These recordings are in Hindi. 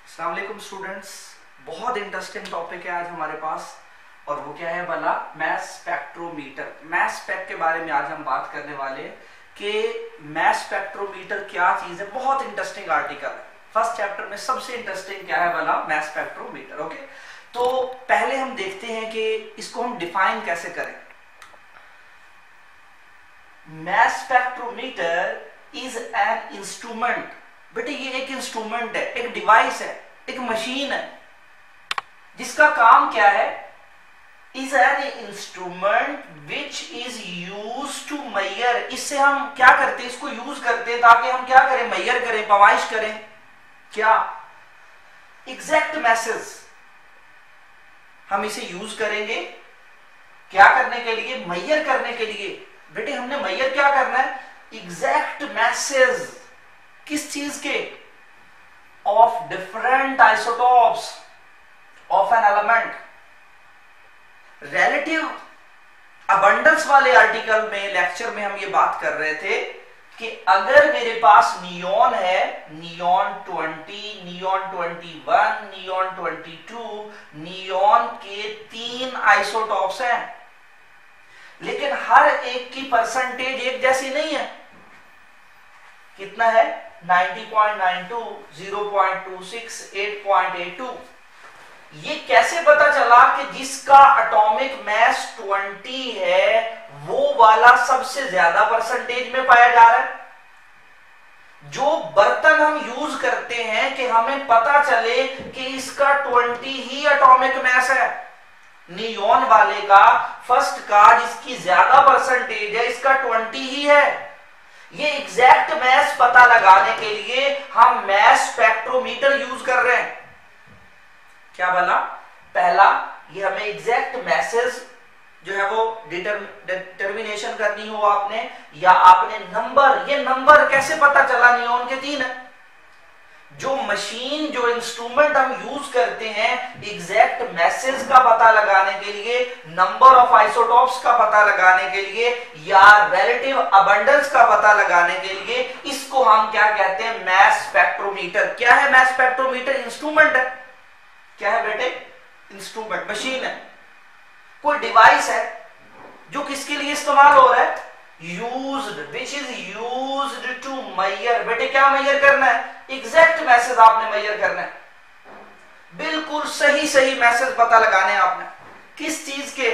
अस्सलाम वालेकुम स्टूडेंट्स। बहुत इंटरेस्टिंग टॉपिक है आज हमारे पास और वो क्या है भला, मैस स्पेक्ट्रोमीटर। मैस स्पेक्ट के बारे में आज हम बात करने वाले हैं कि मैस स्पेक्ट्रोमीटर क्या चीज है। बहुत इंटरेस्टिंग आर्टिकल है। फर्स्ट चैप्टर में सबसे इंटरेस्टिंग क्या है भला, मैस स्पेक्ट्रोमीटर। ओके, तो पहले हम देखते हैं कि इसको हम डिफाइन कैसे करें। Mass spectrometer is an instrument. बेटे ये एक इंस्ट्रूमेंट है, एक डिवाइस है, एक मशीन है जिसका काम क्या है, is an instrument which is use to measure. इससे हम क्या करते हैं, इसको यूज करते हैं ताकि हम क्या करें, मेजर करें, पैमाइश करें। क्या? Exact message. हम इसे यूज करेंगे क्या करने के लिए, मेजर करने के लिए। बेटे हमने मेजर क्या करना है, एग्जैक्ट मैसेज। किस चीज के? Of different isotopes of an element. Relative abundance वाले आर्टिकल में, लेक्चर में हम ये बात कर रहे थे कि अगर मेरे पास नियॉन है, नियॉन 20, नियॉन 21, नियॉन 22, नियॉन के 3 आइसोटॉप्स हैं, लेकिन हर एक की परसेंटेज एक जैसी नहीं है। कितना है? 90.92, 0.26, 8.82। ये कैसे पता चला कि जिसका एटॉमिक मैस 20 है वो वाला सबसे ज्यादा परसेंटेज में पाया जा रहा है? जो बर्तन हम यूज करते हैं कि हमें पता चले कि इसका 20 ही एटॉमिक मैस है। नियॉन वाले का, फर्स्ट का, जिसकी ज्यादा परसेंटेज है, इसका 20 ही है। ये एग्जैक्ट मैस पता लगाने के लिए हम मैस स्पेक्ट्रोमीटर यूज कर रहे हैं। क्या बोला? पहला, ये हमें एग्जैक्ट मैसेज जो है वो डिटर्मिनेशन करनी हो आपने, या आपने नंबर, ये नंबर कैसे पता चला नियॉन के 3 है। जो मशीन, जो इंस्ट्रूमेंट हम यूज करते हैं एग्जैक्ट मैसेज का पता लगाने के लिए, नंबर ऑफ आइसोटॉप्स का पता लगाने के लिए, या रिलेटिव अबंडेंस का पता लगाने के लिए, इसको हम क्या कहते हैं, मैस स्पेक्ट्रोमीटर। क्या है मैस स्पेक्ट्रोमीटर? इंस्ट्रूमेंट है। क्या है बेटे? इंस्ट्रूमेंट, मशीन है, कोई डिवाइस है जो किसके लिए इस्तेमाल हो रहा है, used, which is used to measure. बेटे क्या मेजर करना है? एग्जैक्ट मैसेज आपने मेजर करना है, बिल्कुल सही सही मैसेज पता लगाने आपने। किस चीज के?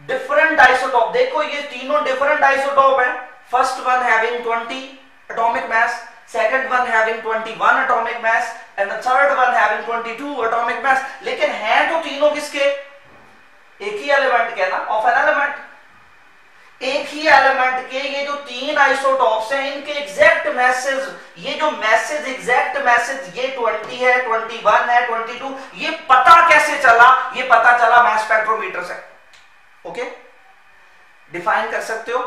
Different isotope. देखो ये तीनों डिफरेंट आइसोटॉप है। First one having 20 atomic mass, second one having 21 atomic mass, and the third one having 22 atomic mass. लेकिन हैं तो तीनों किसके? एक ही एलिमेंट के ना, ऑफ एन एलिमेंट। एक ही एलिमेंट के ये जो 3 आइसोटॉप्स हैं, इनके एग्जैक्ट मैसेज, ये जो मैसेज, एग्जैक्ट मैसेज, ये 20 है, 21 है, 22, ये पता कैसे चला? ये पता चला मैस स्पेक्ट्रोमीटर से। ओके, डिफाइन कर सकते हो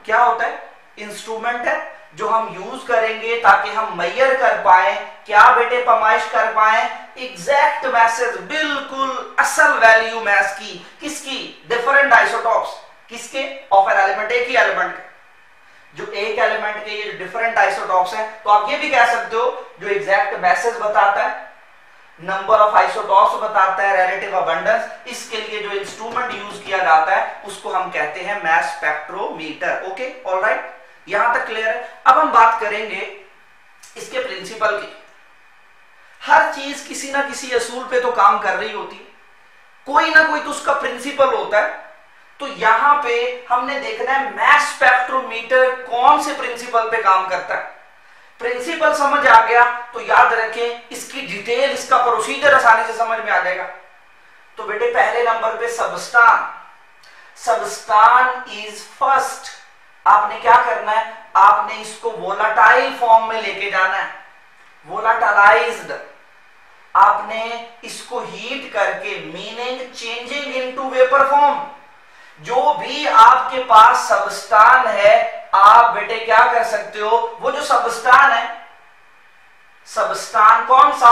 क्या होता है? इंस्ट्रूमेंट है जो हम यूज करेंगे ताकि हम मेजर कर पाए। क्या बेटे? पैमाइश कर पाए एग्जैक्ट मैसेज, बिल्कुल असल वैल्यू मैस की। किसकी? Different isotopes. किसके? ऑफ एन एलिमेंट, एक ही एलिमेंट के। जो एक एलिमेंट के ये डिफरेंट आइसोटॉप्स हैं, तो आप ये भी कह सकते हो जो एग्जैक्ट मैसेज बताता है, नंबर ऑफ आइसोटॉप्स बताता है, रिलेटिव अबंडेंस, इसके लिए जो इंस्ट्रूमेंट यूज किया जाता है उसको हम कहते हैं मैस स्पेक्ट्रोमीटर। ओके, ऑलराइट, यहां तक क्लियर है। अब हम बात करेंगे इसके प्रिंसिपल की। हर चीज किसी ना किसी असूल पे तो काम कर रही होती है, कोई ना कोई तो उसका प्रिंसिपल होता है। तो यहां पे हमने देखना है मैस स्पेक्ट्रोमीटर कौन से प्रिंसिपल पे काम करता है। प्रिंसिपल समझ आ गया तो याद रखें इसकी डिटेल, इसका प्रोसीजर आसानी से समझ में आ जाएगा। तो बेटे पहले नंबर पे सबस्टान। सबस्टान इज फर्स्ट। आपने क्या करना है, आपने इसको वोलाटाइल फॉर्म में लेके जाना है, वोलाटाइज्ड। आपने इसको हीट करके, meaning changing into vapour form. जो भी आपके पास सबस्टान है, आप बेटे क्या कर सकते हो, वो जो सबस्टान है, सबस्टान कौन सा?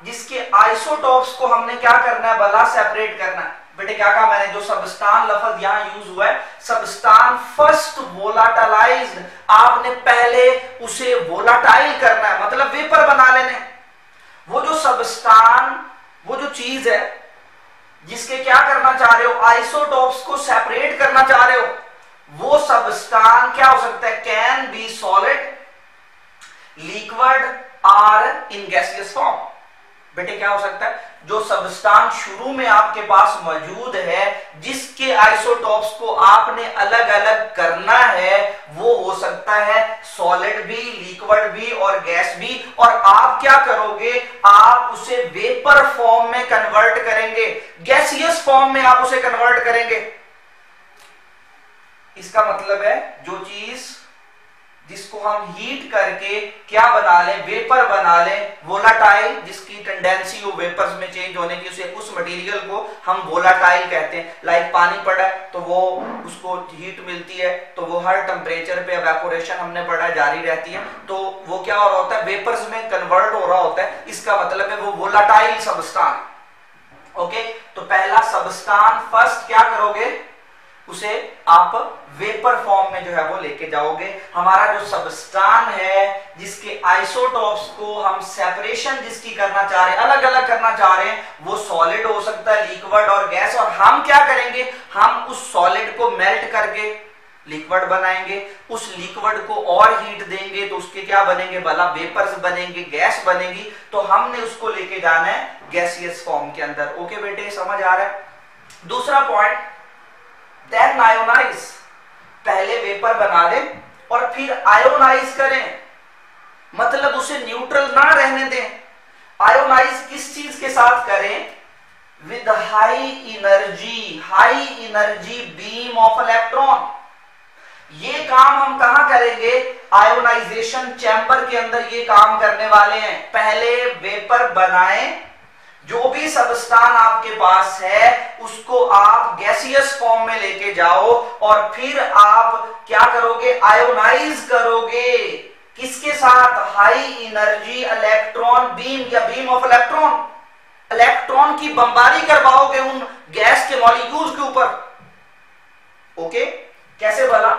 जिसके आइसोटॉप्स को हमने क्या करना है भला, सेपरेट करना है। बेटे क्या कहा मैंने, जो सबस्टान लफ्ज यहां यूज हुआ है, सबस्टान फर्स्ट वोलाटाइज्ड, आपने पहले उसे वोलाटाइल करना है, मतलब वेपर बना लेने। वो जो सबस्टान चीज है जिसके क्या करना चाह रहे हो, आइसोटॉप्स को सेपरेट करना चाह रहे हो, वो सब्सटेंस क्या हो सकता है, कैन बी सॉलिड, लिक्विड और इन गैसियस फॉर्म। बेटे क्या हो सकता है, जो सब्सटेंस शुरू में आपके पास मौजूद है जिसके आइसोटॉप्स को आपने अलग अलग करना है, वो हो सकता है सॉलिड भी, लिक्विड भी और गैस भी। और आप क्या करोगे, आप उसे वेपर फॉर्म में कन्वर्ट करेंगे, गैसियस फॉर्म में आप उसे कन्वर्ट करेंगे। इसका मतलब है जो चीज जिसको हम हीट करके क्या बना लें, वेपर बना लें, वोलाटाइल, जिसकी टेंडेंसी हो वेपर्स में चेंज होने की, उसे उस मटेरियल को हम वोलाटाइल कहते हैं। लाइक पानी पड़ा है तो वो उसको हीट मिलती है तो वो हर टेम्परेचर पे एवेपोरेशन हमने पढ़ा जारी रहती है, तो वो क्या हो रहा होता है, वेपर्स में कन्वर्ट हो रहा होता है। इसका मतलब है वो वोलाटाइल सब्सटेंस। ओके, तो पहला सब्सटेंस फर्स्ट क्या करोगे, उसे आप वेपर फॉर्म में जो है वो लेके जाओगे। हमारा जो सब्सटेंस है जिसके आइसोटॉप्स को हम सेपरेशन जिसकी करना चाह रहे हैं, अलग अलग करना चाह रहे हैं, वो सॉलिड हो सकता है, लिक्विड और गैस। और हम क्या करेंगे, हम उस सॉलिड को मेल्ट करके लिक्विड बनाएंगे, उस लिक्विड को और हीट देंगे तो उसके क्या बनेंगे, भला वेपर्स बनेंगे, गैस बनेगी। तो हमने उसको लेके जाना है गैसियस फॉर्म के अंदर। ओके बेटे, समझ आ रहा है। दूसरा पॉइंट, देन आयोनाइज, पहले वेपर बना लें और फिर आयोनाइज करें, मतलब उसे न्यूट्रल ना रहने दें। आयोनाइज किस चीज के साथ करें, with high energy beam of electron. ये काम हम कहां करेंगे, आयोनाइजेशन चैम्बर के अंदर ये काम करने वाले हैं। पहले वेपर बनाएं, जो भी सब्सटेंस आपके पास है उसको आप गैसियस फॉर्म में लेके जाओ और फिर आप क्या करोगे, आयोनाइज करोगे। किसके साथ, हाई एनर्जी इलेक्ट्रॉन बीम या बीम ऑफ इलेक्ट्रॉन, इलेक्ट्रॉन की बमबारी करवाओगे उन गैस के मॉलिक्यूल्स के ऊपर। ओके, कैसे भला,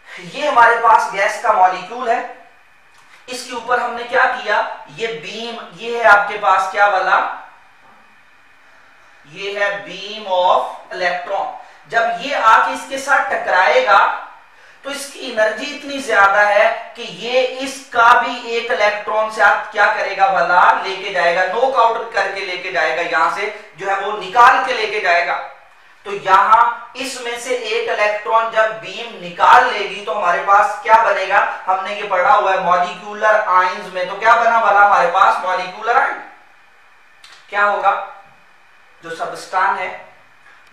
ये हमारे पास गैस का मॉलिक्यूल है, इसके ऊपर हमने क्या किया, ये बीम, ये है आपके पास क्या वाला, ये है बीम ऑफ इलेक्ट्रॉन। जब ये आके इसके साथ टकराएगा तो इसकी एनर्जी इतनी ज्यादा है कि ये इसका भी एक इलेक्ट्रॉन से आप क्या करेगा भला, लेके जाएगा, नॉकआउट करके लेके जाएगा, यहां से जो है वो निकाल के लेके जाएगा। तो यहां इसमें से एक इलेक्ट्रॉन जब बीम निकाल लेगी तो हमारे पास क्या बनेगा, हमने ये पढ़ा हुआ है मॉलिक्यूलर आयंस में, तो क्या बना भला हमारे पास, मॉलिक्यूलर आयन। क्या होगा, जो सब्सटेंस है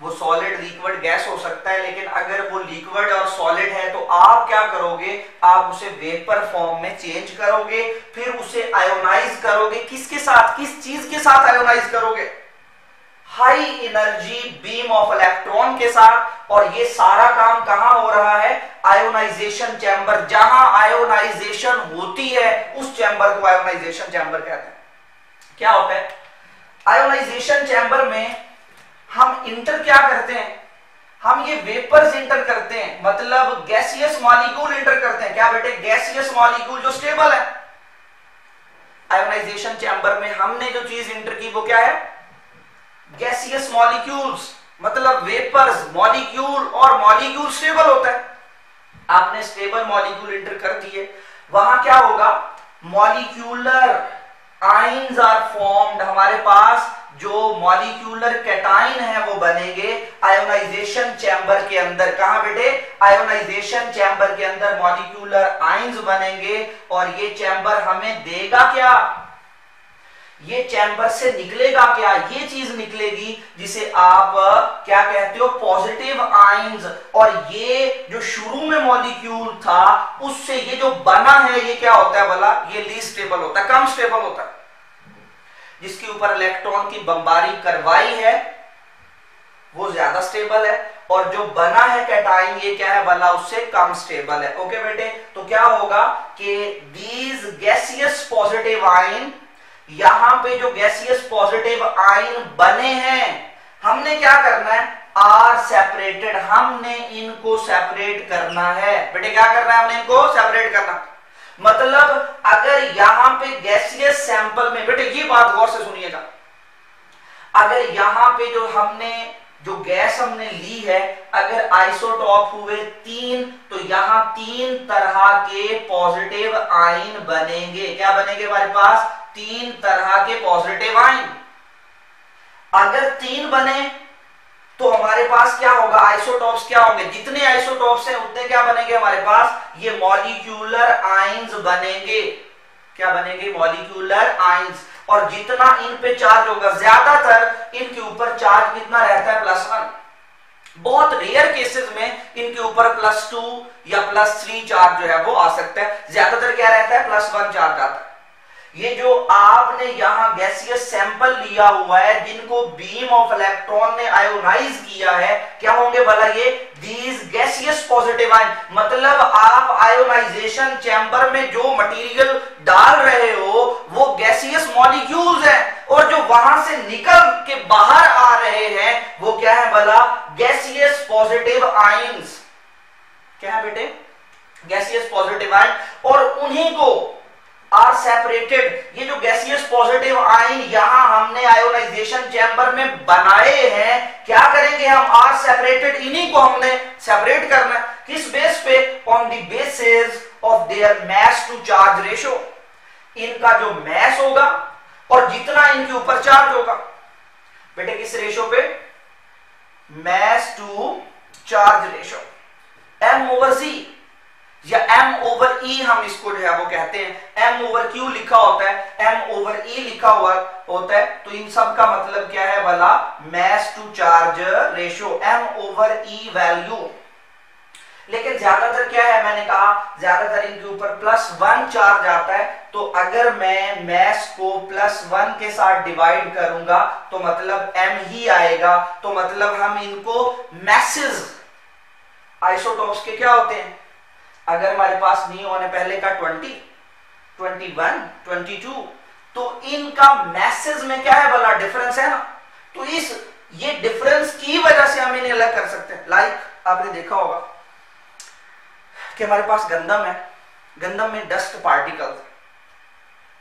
वो सॉलिड, लिक्विड, गैस हो सकता है, लेकिन अगर वो लिक्विड और सॉलिड है तो आप क्या करोगे, आप उसे वेपर फॉर्म में चेंज करोगे, फिर उसे आयोनाइज करोगे। किसके साथ, किस चीज के साथ आयोनाइज करोगे, high energy beam of electron के साथ। और ये सारा काम कहां हो रहा है, आयोनाइजेशन चैम्बर, जहां आयोनाइजेशन होती है उस चैम्बर को आयोनाइजेशन चैम्बर कहते हैं। क्या होता है, आयोनाइजेशन चैम्बर में हम इंटर क्या करते हैं, हम ये वेपर्स इंटर करते हैं, मतलब गैसियस मॉलिक्यूल इंटर करते हैं। क्या बेटे, गैसियस मॉलिक्यूल जो स्टेबल है। आयोनाइजेशन चैम्बर में हमने जो चीज इंटर की वो क्या है, गैसियस मॉलिक्यूल्स, मतलब वेपर्स, मॉलिक्यूल, और मॉलिक्यूल स्टेबल होता है। आपने स्टेबल मॉलिक्यूल इंटर कर दिए, वहां क्या होगा, मॉलिक्यूलर आयंस आर फॉर्म्ड, हमारे पास जो मॉलिक्यूलर कैटाइन है वो बनेंगे आयोनाइजेशन चैम्बर के अंदर। कहां बेटे, आयोनाइजेशन चैम्बर के अंदर मॉलिक्यूलर आयंस बनेंगे। और ये चैम्बर हमें देगा क्या, ये चैम्बर से निकलेगा क्या, ये चीज निकलेगी जिसे आप क्या कहते हो, पॉजिटिव आयंस। और ये जो शुरू में मॉलिक्यूल था उससे ये जो बना है ये क्या होता है भला, ये लीस्ट स्टेबल होता है, कम स्टेबल होता है। जिसके ऊपर इलेक्ट्रॉन की बमबारी करवाई है वो ज्यादा स्टेबल है, और जो बना है कैटाइन ये क्या है भला, उससे कम स्टेबल है। ओके बेटे, तो क्या होगा कि दीज गैसियस पॉजिटिव आयन, यहां पे जो गैसियस पॉजिटिव आयन बने हैं, हमने क्या करना है, आर सेपरेटेड, हमने इनको सेपरेट करना है। बेटे क्या करना है, हमने इनको सेपरेट करना। मतलब अगर यहां पे गैसियस सैंपल में, बेटे ये बात गौर से सुनिएगा, अगर यहां पे जो गैस हमने ली है, अगर आइसोटॉप हुए 3, तो यहां 3 तरह के पॉजिटिव आयन बनेंगे। क्या बनेंगे हमारे पास? 3 तरह के पॉजिटिव आयन। अगर 3 बने तो हमारे पास क्या होगा? आइसोटॉप्स क्या होंगे? जितने आइसोटॉप्स हैं उतने क्या बनेंगे हमारे पास? ये मॉलिक्यूलर आयंस बनेंगे। क्या बनेंगे? Molecular ions. और जितना इन पे चार्ज होगा, ज्यादातर इनके ऊपर चार्ज कितना रहता है? +1। बहुत रेयर केसेस में इनके ऊपर +2 या +3 चार्ज जो है वो आ सकता है। ज्यादातर क्या रहता है? +1 चार्ज आता है। ये जो आपने यहां गैसियस सैंपल लिया हुआ है, जिनको बीम ऑफ इलेक्ट्रॉन ने आयोनाइज किया है, क्या होंगे भला? ये दीज गैसियस पॉजिटिव आयन। मतलब आप आयोनाइजेशन चैम्बर में जो मटेरियल डाल रहे हो वो गैसियस मॉलिक्यूल्स हैं, और जो वहां से निकल के बाहर आ रहे हैं वो क्या है भला? Gaseous positive ions. क्या है बेटे? Gaseous positive ion. और उन्हीं को आर सेपरेटेड। ये जो गैसियस पॉजिटिव आयन यहां हमने आयोनाइजेशन चैम्बर में बनाए हैं, क्या करेंगे हम? Are separated. इन्हीं को हमने सेपरेट करना। किस बेस पे? On the basis of their mass to charge ratio. इनका जो मास होगा और जितना इनके ऊपर चार्ज होगा। बेटे किस रेशियो पे? मास टू चार्ज रेशियो, m/c या m/e हम इसको जो है वो कहते हैं। m/q लिखा होता है, m/e लिखा हुआ होता है, तो इन सब का मतलब क्या है भला? Mass to charge ratio, m/e value. लेकिन ज्यादातर क्या है? मैंने कहा ज्यादातर इनके ऊपर +1 चार्ज आता है। तो अगर मैं मास को +1 के साथ डिवाइड करूंगा तो मतलब m ही आएगा। तो मतलब हम इनको मैसेज, आइसोटॉप्स के क्या होते हैं? अगर हमारे पास नियोन है पहले का 20, 21, 22, तो इनका मैसेज में क्या है भला? डिफरेंस है ना। तो ये डिफरेंस की वजह से हम इन्हें अलग कर सकते हैं। लाइक आपने देखा होगा कि हमारे पास गंदम है, गंदम में डस्ट पार्टिकल्स।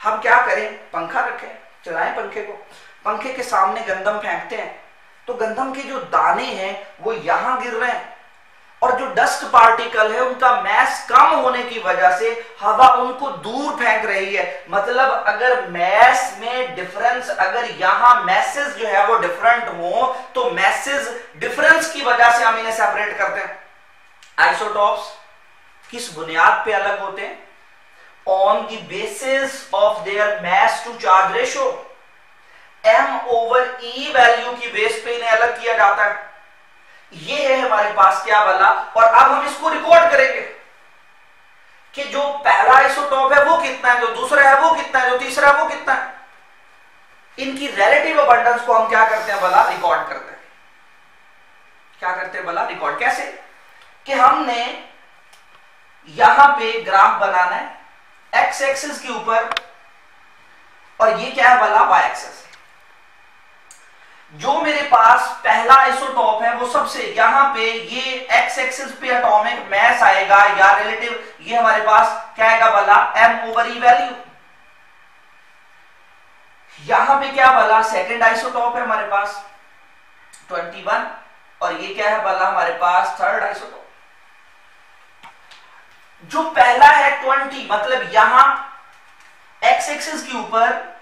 हम क्या करें? पंखा रखें, चलाएं पंखे को, पंखे के सामने गंदम फेंकते हैं, तो गंदम के जो दाने हैं वो यहां गिर रहे हैं, और जो डस्ट पार्टिकल है उनका मास कम होने की वजह से हवा उनको दूर फेंक रही है। मतलब अगर मास में डिफरेंस, अगर यहां मैसेज जो है वो डिफरेंट हो, तो मैसेज डिफरेंस की वजह से हम इन्हें सेपरेट करते हैं। आइसोटॉप्स किस बुनियाद पे अलग होते हैं? On the basis of their mass to charge ratio, m/e value की बेस पे इन्हें अलग किया जाता है। ये है हमारे पास क्या भला? और अब हम इसको रिकॉर्ड करेंगे कि जो पहला आइसोटॉप है वो कितना है, जो दूसरा है वो कितना है, जो तीसरा है वो कितना है। इनकी रिलेटिव अबंडेंस को हम क्या करते हैं भला? रिकॉर्ड करते हैं। क्या करते हैं भला? रिकॉर्ड। कैसे? कि हमने यहां पे ग्राफ बनाना है एक्स एक्सिस के ऊपर, और ये क्या है भला? Y axis. जो मेरे पास पहला आइसोटॉप है वो सबसे यहां पे ये एक्स एक्सिस पे एटॉमिक मास आएगा या रिलेटिव, ये हमारे पास क्या आएगा भला? m/e value. यहां पे क्या भला? सेकंड आइसोटॉप है हमारे पास 21, और ये क्या है भला? हमारे पास थर्ड आइसोटॉप। जो पहला है 20, मतलब यहां एक्स एक्सिस के ऊपर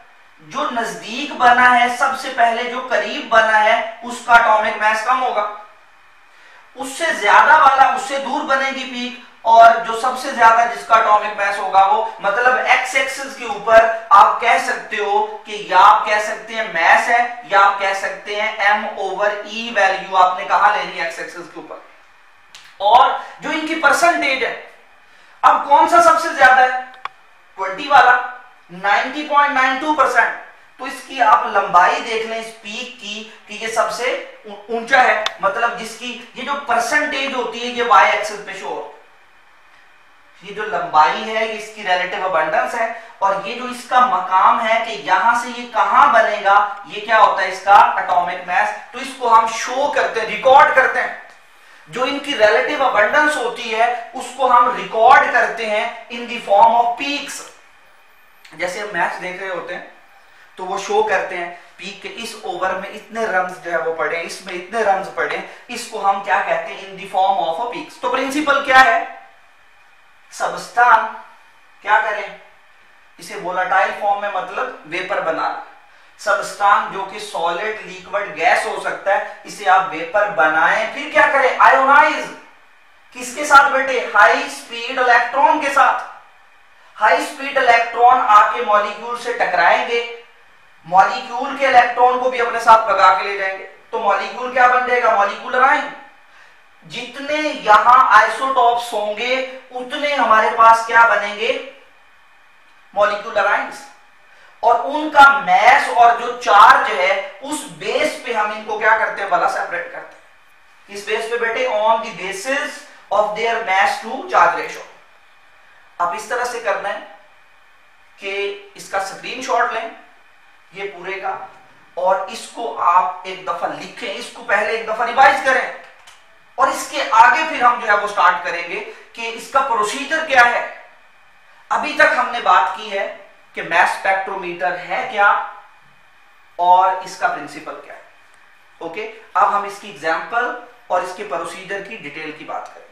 जो नजदीक बना है, सबसे पहले जो करीब बना है, उसका एटॉमिक मास कम होगा। उससे ज्यादा वाला उससे दूर बनेगी पीक, और जो सबसे ज्यादा जिसका एटॉमिक मास होगा वो, मतलब एक्स एक्सिस के ऊपर आप कह सकते हो कि या आप कह सकते हैं मास है, या आप कह सकते हैं m/e वैल्यू आपने कहा लेनी एक्स एक्सिस के ऊपर। और जो इनकी परसेंटेज है, अब कौन सा सबसे ज्यादा है? 20 वाला 90.92%। तो इसकी आप लंबाई देख लें इस पीक की कि ये सबसे ऊंचा है, मतलब जिसकी ये जो परसेंटेज होती है ये वाई एक्सिस पे शो होती है। ये जो लंबाई है ये इसकी रिलेटिव अबंडेंस है, और ये जो इसका मकाम है कि यहां से ये कहां बनेगा, ये क्या होता है? इसका एटॉमिक मास। तो इसको हम शो करते हैं, रिकॉर्ड करते हैं। जो इनकी रिलेटिव अबंडेंस होती है उसको हम रिकॉर्ड करते हैं in the form of peaks. जैसे हम मैच देख रहे होते हैं तो वो शो करते हैं पीक के इस ओवर में इतने रन्स जो है वो पड़े, इसमें इतने रन्स पड़े, इसको हम क्या कहते हैं, in the form of a peaks. तो प्रिंसिपल क्या है, सबस्टान क्या करें, इसे वोलाटाइल फॉर्म में मतलब वेपर बनाना। सबस्टान जो कि सॉलिड लिक्विड गैस हो सकता है, इसे आप वेपर बनाएं, फिर क्या करें, आयोनाइज। किसके साथ बेटे, हाई स्पीड इलेक्ट्रॉन के साथ। हाई स्पीड इलेक्ट्रॉन आके मॉलिक्यूल से टकराएंगे, मॉलिक्यूल के इलेक्ट्रॉन को भी अपने साथ भगा के ले जाएंगे, तो मॉलिक्यूल क्या बन जाएगा, मॉलिक्यूलर आयन। जितने यहां आइसोटॉप्स होंगे उतने हमारे पास क्या बनेंगे, मॉलिक्यूलर आयंस। और उनका मैस और जो चार्ज है उस बेस पे हम इनको क्या करते हैं, वाला सेपरेट करते हैं। इस बेस पे बेटे, on the basis of their mass to charge ratio. अब इस तरह से करना है कि इसका स्क्रीनशॉट लें ये पूरे का, और इसको आप एक दफा लिखें, इसको पहले एक दफा रिवाइज करें, और इसके आगे फिर हम जो है वो स्टार्ट करेंगे कि इसका प्रोसीजर क्या है। अभी तक हमने बात की है कि मैस स्पेक्ट्रोमीटर है क्या और इसका प्रिंसिपल क्या है। ओके, अब हम इसकी एग्जांपल और इसके प्रोसीजर की डिटेल की बात करें।